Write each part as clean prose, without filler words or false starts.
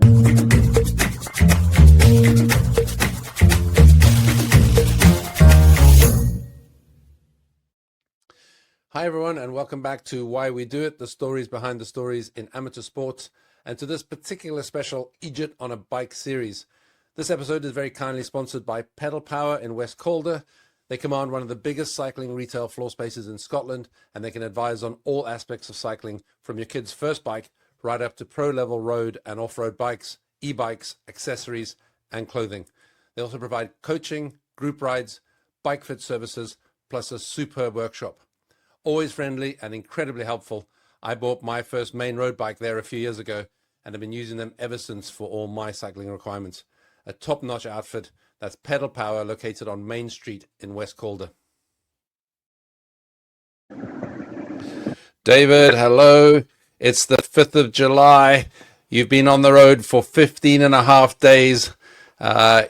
Hi everyone, and welcome back to Why We Do It, the stories behind the stories in amateur sports, and to this particular special Eejitonabike series. This episode is very kindly sponsored by Pedal Power in West Calder. They command one of the biggest cycling retail floor spaces in Scotland, and they can advise on all aspects of cycling, from your kid's first bike right up to pro-level road and off-road bikes, e-bikes, accessories, and clothing. They also provide coaching, group rides, bike fit services, plus a superb workshop. Always friendly and incredibly helpful. I bought my first main road bike there a few years ago and have been using them ever since for all my cycling requirements. A top-notch outfit. That's Pedal Power, located on Main Street in West Calder. David, hello. It's the 5th of July. You've been on the road for 15 and a half days.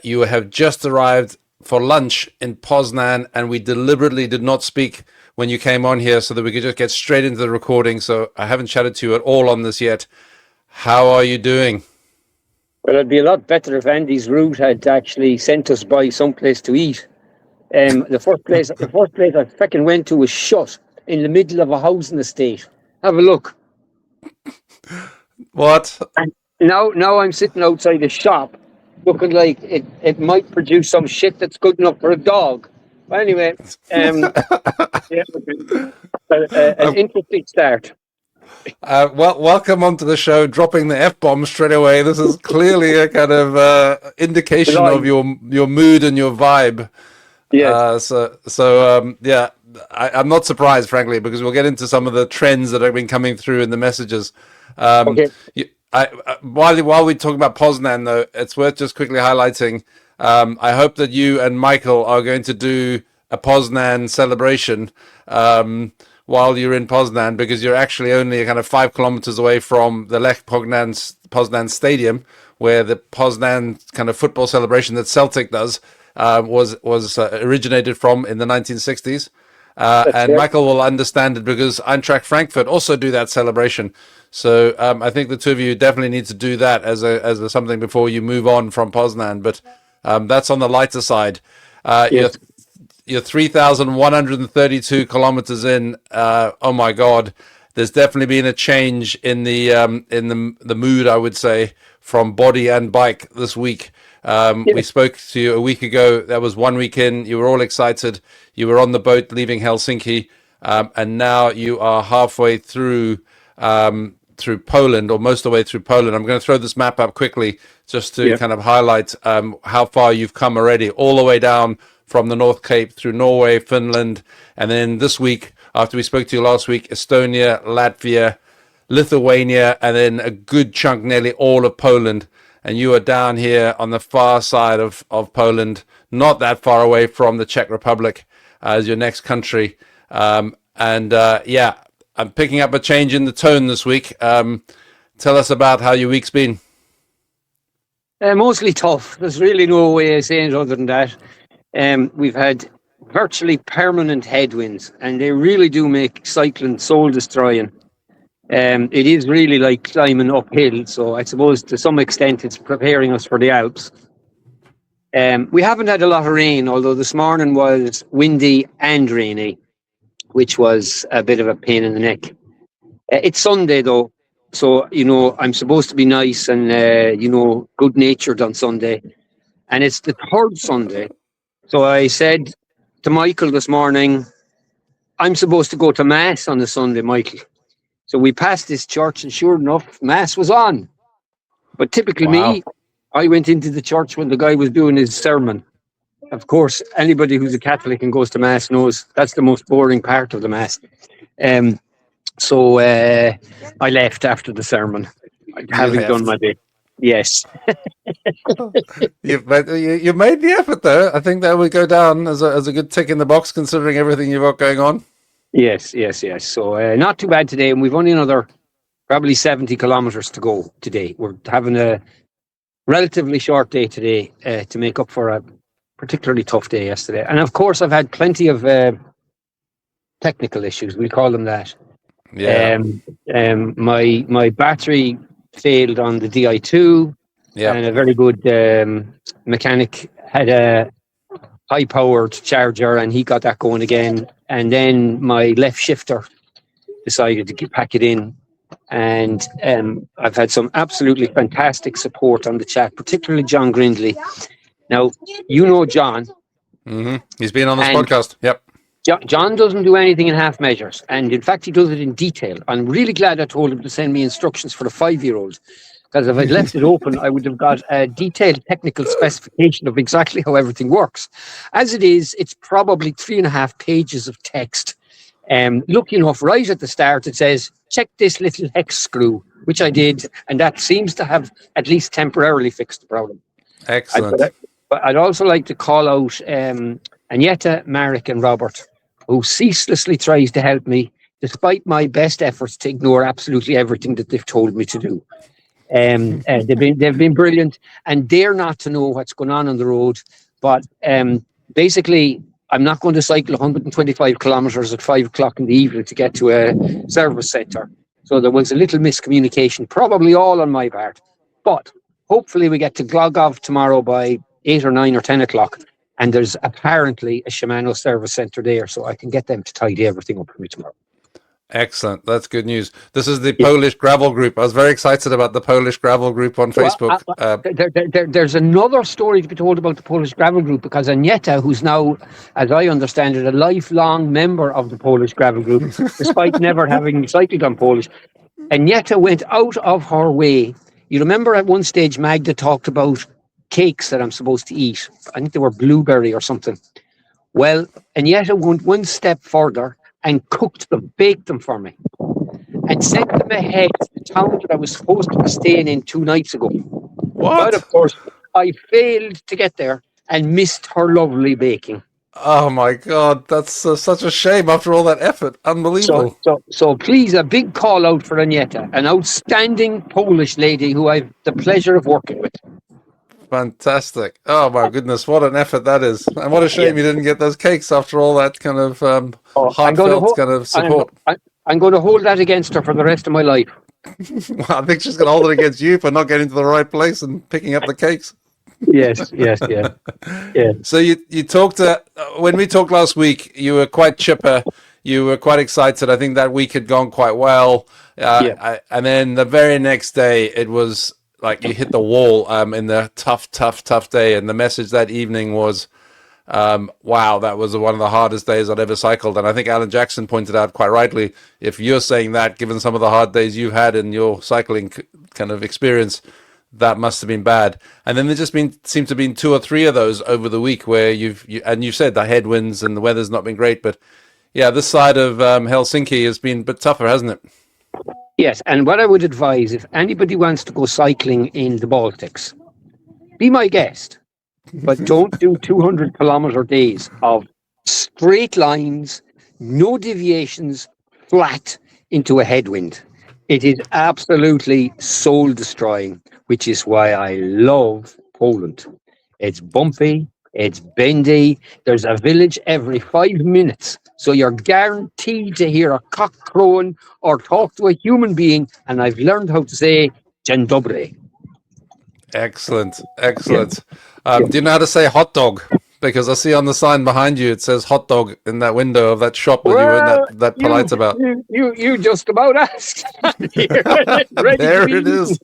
You have just arrived for lunch in Poznan, and we deliberately did not speak when you came on here so that we could just get straight into the recording. So I haven't chatted to you at all on this yet. How are you doing? Well, it'd be a lot better if Andy's route had actually sent us by someplace to eat. The first place I fucking went to was shut in the middle of a housing estate. Have a look. What? And now I'm sitting outside a shop looking like it might produce some shit that's good enough for a dog. But anyway, an interesting start. Welcome onto the show, dropping the F-bomb straight away. This is clearly a kind of indication of your mood and your vibe. Yes. I'm not surprised, frankly, because we'll get into some of the trends that have been coming through in the messages. Okay. While we talk about Poznan, though, it's worth just quickly highlighting. I hope that you and Michael are going to do a Poznan celebration while you're in Poznan, because you're actually only kind of 5 kilometers away from the Lech Poznan Stadium, where the Poznan kind of football celebration that Celtic does was originated from in the 1960s. And Michael will understand it because Eintracht Frankfurt also do that celebration. So I think the two of you definitely need to do that as a something before you move on from Poznan. But that's on the lighter side. Yes. You're 3,132 kilometers in. Oh my God, there's definitely been a change in the mood, I would say, from body and bike this week. We spoke to you a week ago. That was 1 week in. You were all excited. You were on the boat leaving Helsinki, and now you are halfway through Poland, or most of the way through Poland. I'm going to throw this map up quickly just to kind of highlight how far you've come already, all the way down from the North Cape through Norway, Finland, and then this week, after we spoke to you last week, Estonia, Latvia, Lithuania, and then a good chunk, nearly all of Poland. And you are down here on the far side of Poland, not that far away from the Czech Republic as your next country. I'm picking up a change in the tone this week. Tell us about how your week's been. Mostly tough. There's really no way of saying it other than that. We've had virtually permanent headwinds, and they really do make cycling soul destroying. It is really like climbing uphill, so I suppose to some extent it's preparing us for the Alps. We haven't had a lot of rain, although this morning was windy and rainy, which was a bit of a pain in the neck. It's Sunday though, so I'm supposed to be nice and good-natured on Sunday, and it's the third Sunday. So I said to Michael this morning, I'm supposed to go to Mass on the Sunday, Michael. So we passed this church, and sure enough, Mass was on. But typically me, I went into the church when the guy was doing his sermon. Of course, anybody who's a Catholic and goes to Mass knows that's the most boring part of the Mass. So I left after the sermon, having done my bit. Yes. You've made the effort, though. I think that would go down as a good tick in the box, considering everything you've got going on. Yes. So not too bad today, and we've only another probably 70 kilometers to go today. We're having a relatively short day today to make up for a particularly tough day yesterday. And of course, I've had plenty of technical issues. We call them that. Yeah. My battery failed on the Di2. Yeah. and a very good mechanic had a high-powered charger, and he got that going again. And then my left shifter decided to pack it in. And I've had some absolutely fantastic support on the chat, particularly John Grindley. Now, you know John. He's been on this And podcast. Yep. John doesn't do anything in half measures. And in fact, he does it in detail. I'm really glad I told him to send me instructions for the 5-year-old. Because if I'd left it open, I would have got a detailed technical specification of exactly how everything works. As it is, it's probably 3.5 pages of text. Lucky enough, right at the start, it says, check this little hex screw, which I did. And that seems to have at least temporarily fixed the problem. Excellent. But I'd also like to call out Agneta, Marek, and Robert, who ceaselessly tries to help me, despite my best efforts to ignore absolutely everything that they've told me to do. They've been brilliant, and dare not to know what's going on the road. But basically, I'm not going to cycle 125 kilometers at 5 o'clock in the evening to get to a service centre. So there was a little miscommunication, probably all on my part. But hopefully we get to Glogov tomorrow by 8 or 9 or 10 o'clock. And there's apparently a Shimano service centre there, so I can get them to tidy everything up for me tomorrow. Excellent. That's good news. This is the Polish gravel group. I was very excited about the Polish gravel group on Facebook. There's another story to be told about the Polish gravel group, because Agneta, who's now, as I understand it, a lifelong member of the Polish gravel group, despite never having cycled on Polish, Agneta went out of her way. You remember at one stage Magda talked about cakes that I'm supposed to eat. I think they were blueberry or something. Well, Agneta went one step further and cooked them, baked them for me, and sent them ahead to the town that I was supposed to be staying in 2 nights ago. What? But of course, I failed to get there and missed her lovely baking. Oh my God, that's such a shame after all that effort. Unbelievable. So please, a big call out for Agneta, an outstanding Polish lady who I've the pleasure of working with. Fantastic. Oh my goodness, what an effort that is. And what a shame you didn't get those cakes after all that kind of heartfelt kind of support. I'm going to hold that against her for the rest of my life. Well, I think she's going to hold it against you for not getting to the right place and picking up the cakes. Yes. So you talked, when we talked last week, you were quite chipper. You were quite excited. I think that week had gone quite well. And then the very next day, it was like you hit the wall in the tough day. And the message that evening was, wow, that was one of the hardest days I'd ever cycled. And I think Alan Jackson pointed out quite rightly, if you're saying that, given some of the hard days you've had in your cycling kind of experience, that must have been bad. And then there just seemed to have been 2 or 3 of those over the week where you've said the headwinds and the weather's not been great. But yeah, this side of Helsinki has been a bit tougher, hasn't it? Yes, and what I would advise, if anybody wants to go cycling in the Baltics, be my guest, but don't do 200-kilometer days of straight lines, no deviations, flat into a headwind. It is absolutely soul-destroying, which is why I love Poland. It's bumpy, it's bendy, there's a village every 5 minutes, so you're guaranteed to hear a cock crowing or talk to a human being, and I've learned how to say Dzień dobry. Excellent. Do you know how to say hot dog? Because I see on the sign behind you it says hot dog in that window of that shop that you were that polite about. You just about asked. There it is.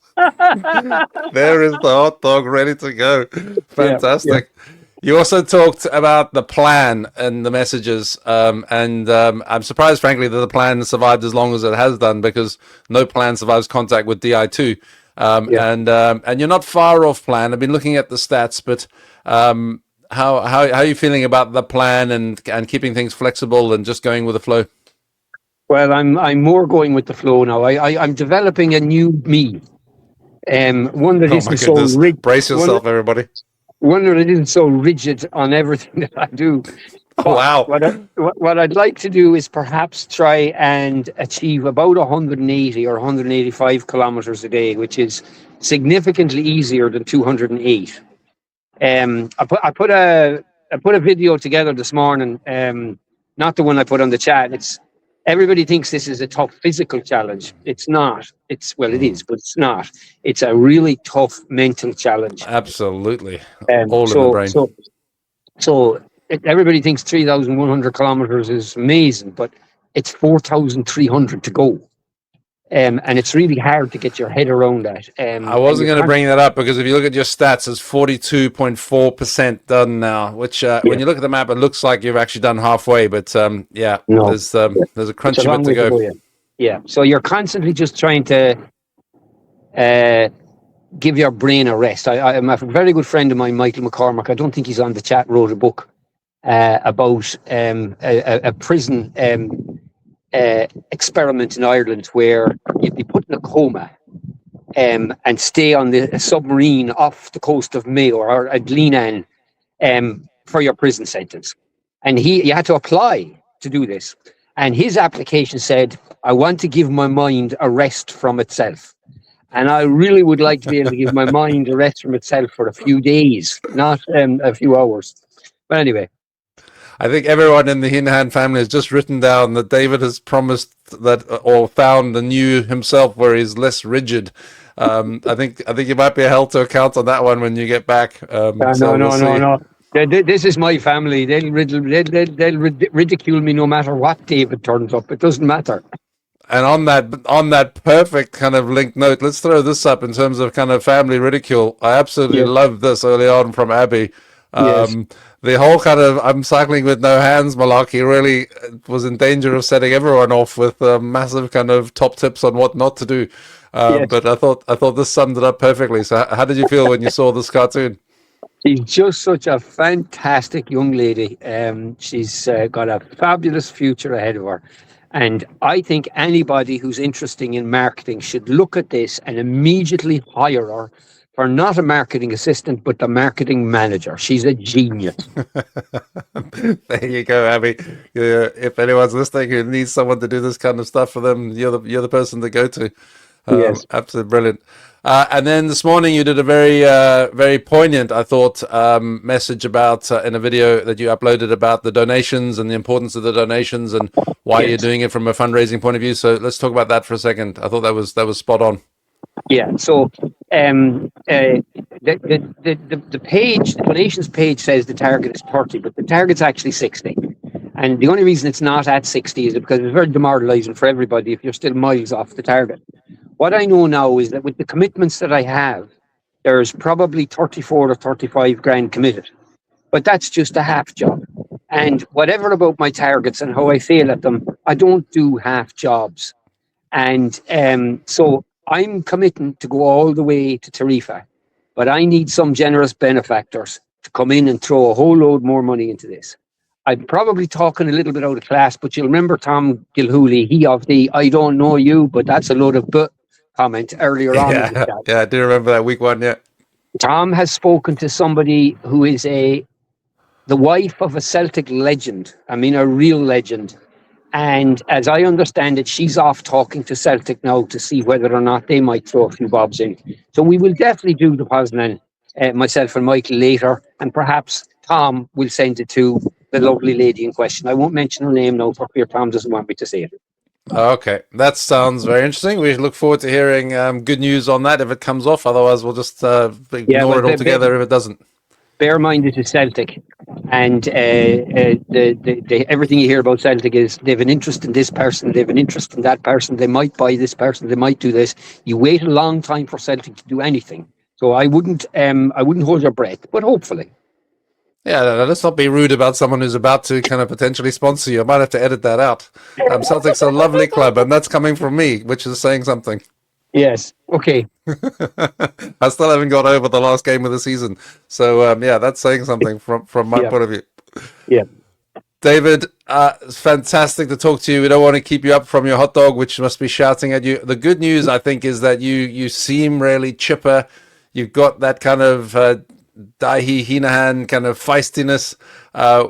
There is the hot dog ready to go. Fantastic. Yeah. You also talked about the plan and the messages, and I'm surprised, frankly, that the plan survived as long as it has done, because no plan survives contact with Di2. And you're not far off plan. I've been looking at the stats, but how are you feeling about the plan and keeping things flexible and just going with the flow? Well, I'm more going with the flow now. I'm developing a new me, one that isn't so rigid. Brace yourself, everybody. One that isn't so rigid on everything that I do. Wow. What I'd like to do is perhaps try and achieve about 180 or 185 kilometers a day, which is significantly easier than 208. I put a video together this morning, not the one I put on the chat. everybody thinks this is a tough physical challenge. It's not. It is, but it's not. It's a really tough mental challenge. Absolutely. Um, All in the so, brain. so, so everybody thinks 3,100 kilometers is amazing, but it's 4,300 to go. And it's really hard to get your head around that. I And wasn't you going to can't, bring that up because if you look at your stats, it's 42.4% done now, which yeah, when you look at the map, it looks like you've actually done halfway. But yeah, no, yeah. there's a It's a crunchy bit long to way to go. go. Yeah, yeah. So you're constantly just trying to uh, give your brain a rest. I'm a very good friend of mine, Michael McCormack. I don't think he's on the chat. Wrote a book about a prison experiment in Ireland where you'd be put in a coma and stay on the submarine off the coast of Mayo or at Glenanne for your prison sentence. And you had to apply to do this. And his application said, I want to give my mind a rest from itself. And I really would like to be able to give my mind a rest from itself for a few days, not a few hours. But anyway. I think everyone in the Hinahan family has just written down that David has promised that or found the new himself where he's less rigid. I think you might be held to account on that one when you get back. So we'll see. No. This is my family. They'll ridicule me no matter what David turns up. It doesn't matter. And on that perfect kind of linked note, let's throw this up in terms of kind of family ridicule. I absolutely love this early on from Abby. Yes. The whole kind of I'm cycling with no hands malarkey really was in danger of setting everyone off with massive kind of top tips on what not to do. Yes. But I thought this summed it up perfectly. So how did you feel when you saw this cartoon? She's just such a fantastic young lady. She's got a fabulous future ahead of her. And I think anybody who's interested in marketing should look at this and immediately hire her for not a marketing assistant, but the marketing manager. She's a genius. There you go, Abby. If anyone's listening who needs someone to do this kind of stuff for them, you're the person to go to. Yes. Absolutely brilliant. And then this morning you did a very poignant, I thought, message about in a video that you uploaded about the donations and the importance of the donations and why you're doing it from a fundraising point of view. So let's talk about that for a second. I thought that was spot on. Yeah. So the page, the donations page says the target is 30, but the target's actually 60. And the only reason it's not at 60 is because it's very demoralizing for everybody if you're still miles off the target. What I know now is that with the commitments that I have, there's probably 34 or 35 grand committed. But that's just a half job. And whatever about my targets and how I fail at them, I don't do half jobs. And so I'm committing to go all the way to Tarifa, but I need some generous benefactors to come in and throw a whole load more money into this. I'm probably talking a little bit out of class, but you'll remember Tom Gilhooly, he of the I don't know you, but that's a load of comment earlier on. Yeah, I do remember that week one, yeah. Tom has spoken to somebody who is the wife of a Celtic legend. I mean, a real legend. And as I understand it, she's off talking to Celtic now to see whether or not they might throw a few bobs in. So we will definitely do the Poznan, myself and Michael later, and perhaps Tom will send it to the lovely lady in question. I won't mention her name now for fear Tom doesn't want me to say it. Okay, that sounds very interesting. We look forward to hearing good news on that if it comes off. Otherwise, we'll just ignore it altogether if it doesn't. Bear in mind it is Celtic, and everything you hear about Celtic is they have an interest in this person, they have an interest in that person, they might buy this person, they might do this. You wait a long time for Celtic to do anything, so I wouldn't hold your breath, but hopefully. Yeah, let's not be rude about someone who's about to kind of potentially sponsor you. I might have to edit that out. Celtic's a lovely club, and that's coming from me, which is saying something. Yes. Okay. I still haven't got over the last game of the season. So, yeah, that's saying something from my point of view. Yeah. David, it's fantastic to talk to you. We don't want to keep you up from your hot dog, which must be shouting at you. The good news, I think, is that you seem really chipper. You've got that kind of Daihi Hinahan kind of feistiness,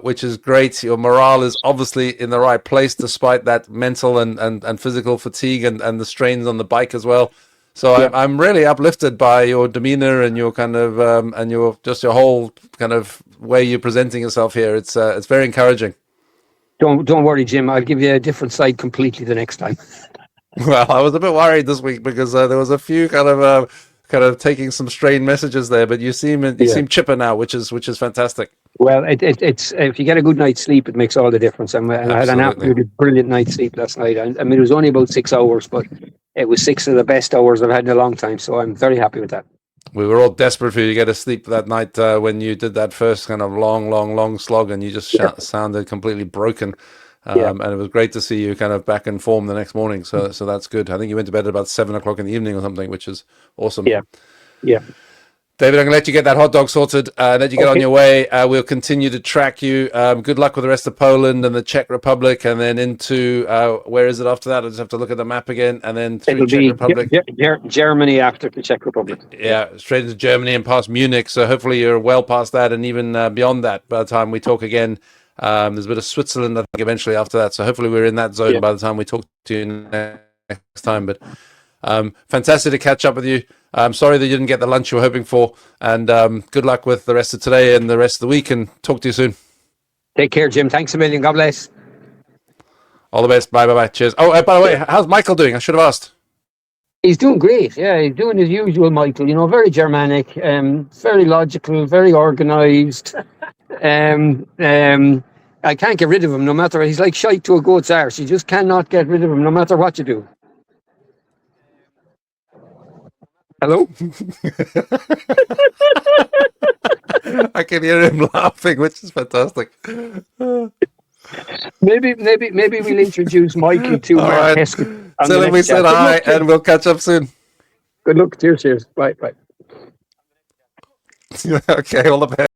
which is great. Your morale is obviously in the right place despite that mental and physical fatigue and the strains on the bike as well. So yeah. I'm really uplifted by your demeanor and your kind of and your whole kind of way you're presenting yourself here. It's very encouraging. Don't worry, Jim. I'll give you a different side completely the next time. Well, I was a bit worried this week because there was a few kind of taking some strained messages there, but you Yeah. seem chipper now, which is fantastic. Well, it's if you get a good night's sleep, it makes all the difference. And I had an Absolutely. absolutely brilliant night's sleep last night. I mean, it was only about 6 hours, but it was six of the best hours I've had in a long time. So I'm very happy with that. We were all desperate for you to get a sleep that night when you did that first kind of long slog, and you just sounded completely broken. Yeah. And it was great to see you kind of back in form the next morning. So that's good. I think you went to bed at about 7 o'clock in the evening or something, which is awesome. Yeah. Yeah. David, I'm going to let you get that hot dog sorted, let you get on your way. We'll continue to track you. Good luck with the rest of Poland and the Czech Republic, and then into, where is it after that? I just have to look at the map again, and then through It'll Czech be Republic. Germany after the Czech Republic. Yeah, straight into Germany and past Munich. So hopefully you're well past that, and even beyond that by the time we talk again. There's a bit of Switzerland, I think, eventually after that. So hopefully we're in that zone by the time we talk to you next time. But fantastic to catch up with you. I'm sorry that you didn't get the lunch you were hoping for. And good luck with the rest of today and the rest of the week. And talk to you soon. Take care, Jim. Thanks a million. God bless. All the best. Bye. Cheers. Oh, by the way, how's Michael doing? I should have asked. He's doing great. Yeah, he's doing his usual, Michael. You know, very Germanic, very logical, very organised. I can't get rid of him no matter. He's like shite to a goat's arse. You just cannot get rid of him no matter what you do. Hello? I can hear him laughing, which is fantastic. Maybe we'll introduce Mikey to Mark Heskett. Tell him we said hi, and we'll catch up soon. Good luck. Cheers. Bye. Okay, all the best.